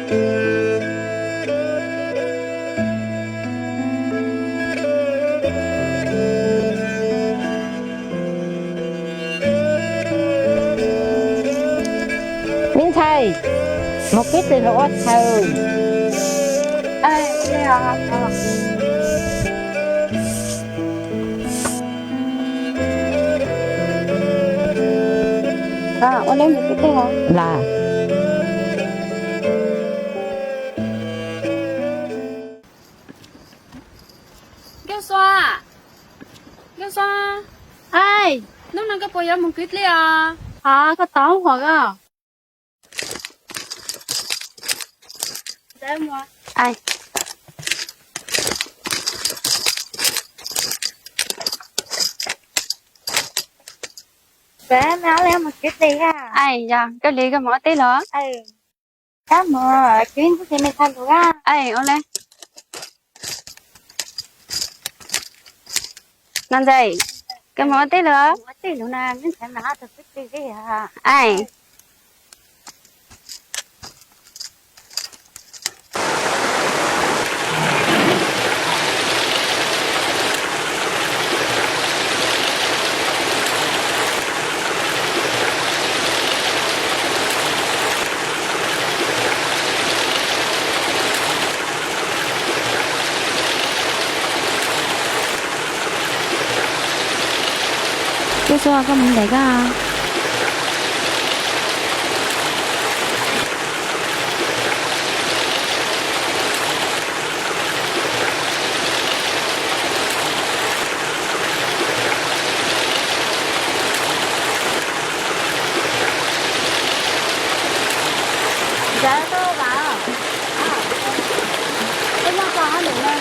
Miếng thầy một cái từ lỗ thầu Đây à. Ôn lên một cái tên hả? là Kêu xoa. Kêu xoa. Ai? Lúc nào cái bồi một cái liền à? Có táo hoặc à? Đây mà. Ai? Bé nó lấy một cái gì à? Ai dạ, cái lý cái mỏ tí nữa. Cá mà chuyến thì mình thay được à? Ôn lên. Làm gì? Cái mỏ tí nữa. Một tí nữa nè, mình phải mà thật cái gì à? Ai? Cái xoa có mình để à? Dạ tôi bảo. Cái nó có được rồi.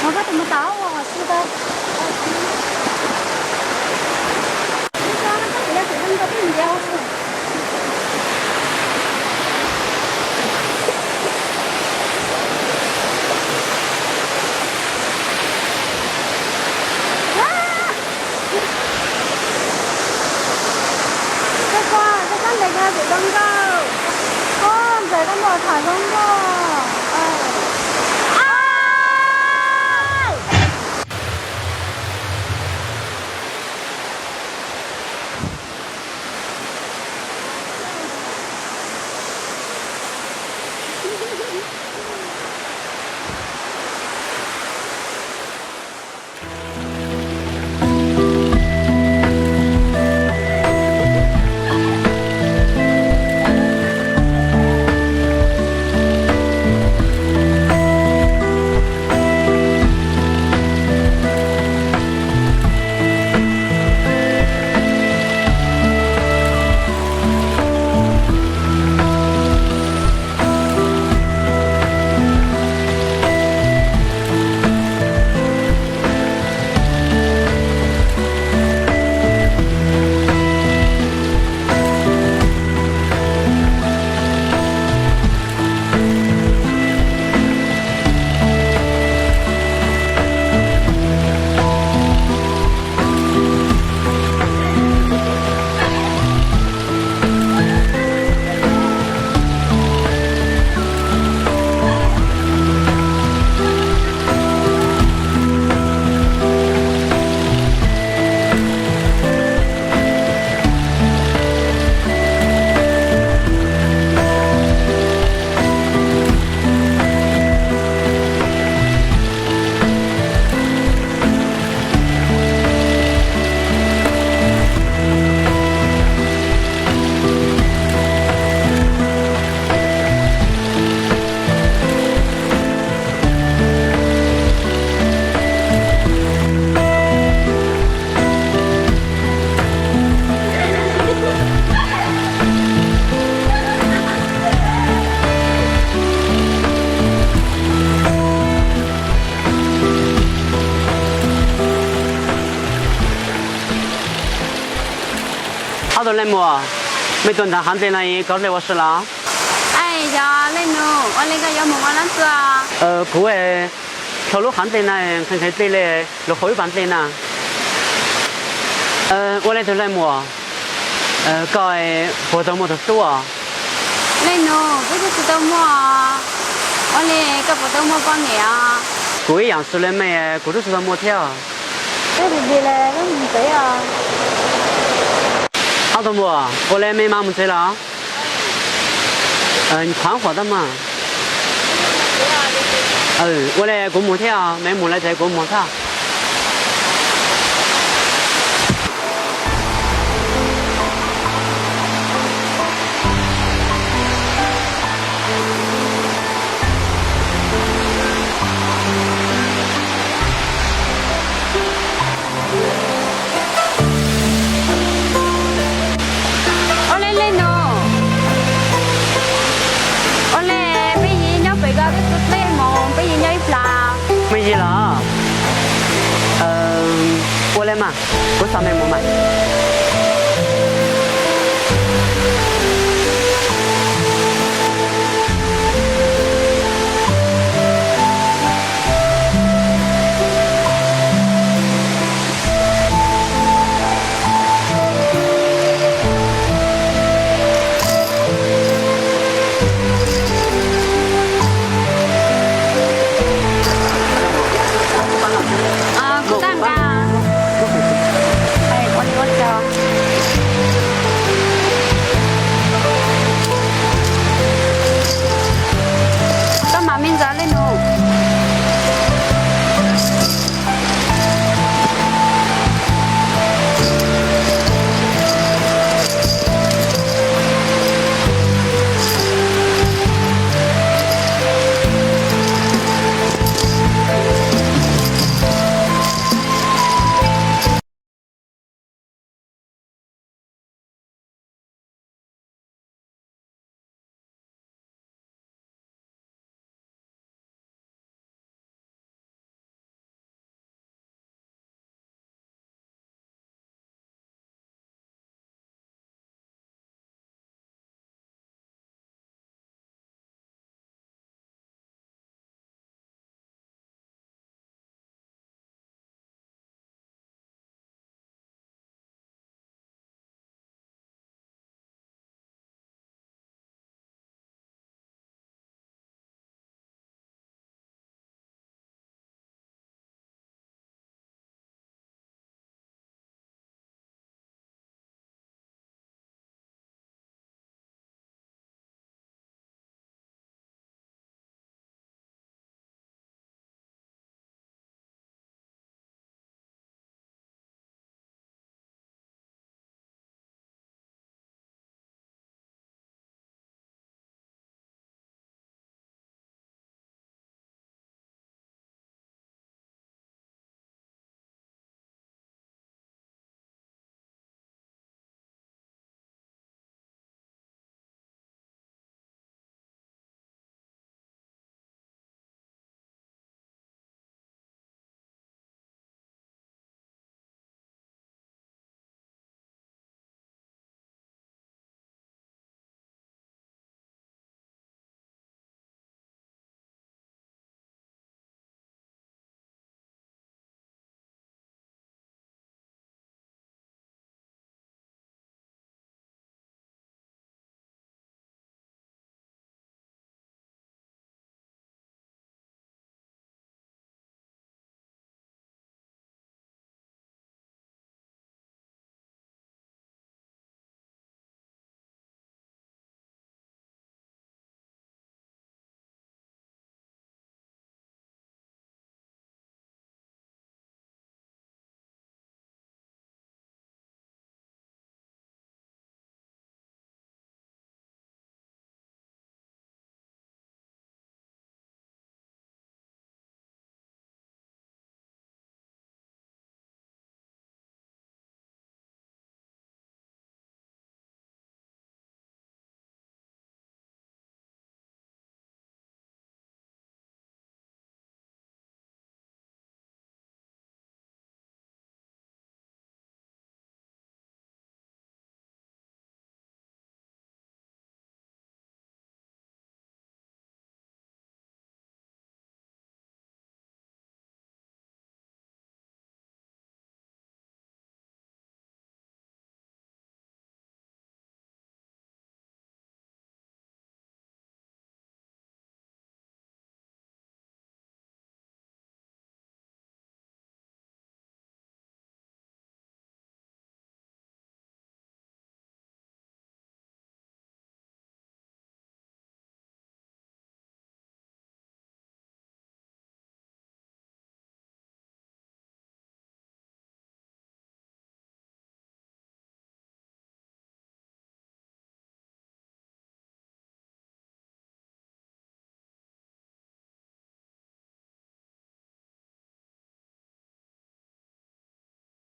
Nó có tụi táo rồi, chưa đâu. Thả rông cơ.都来么？没蹲他汉在那里搞来我是啦。哎呀，来喏，我那个要么我那子啊。不会，条路汉在那看看对嘞，路后半对呢。我来都来么？搞活动么都多啊。lên nó bây giờ tao mua ở đây cái bộ tao mua con này à cô ấy养熟了没？cô都是mua theo. Cái gì là nó mình tới à.好多不？过来没妈没追了？你宽活的嘛？我来过木条，没木来再过木条。ở lên lên nó ở lên bây giờ nhóc phải gặp cái tụt lên mà bây giờ nhóc là 没事了。过来嘛，过上面木嘛。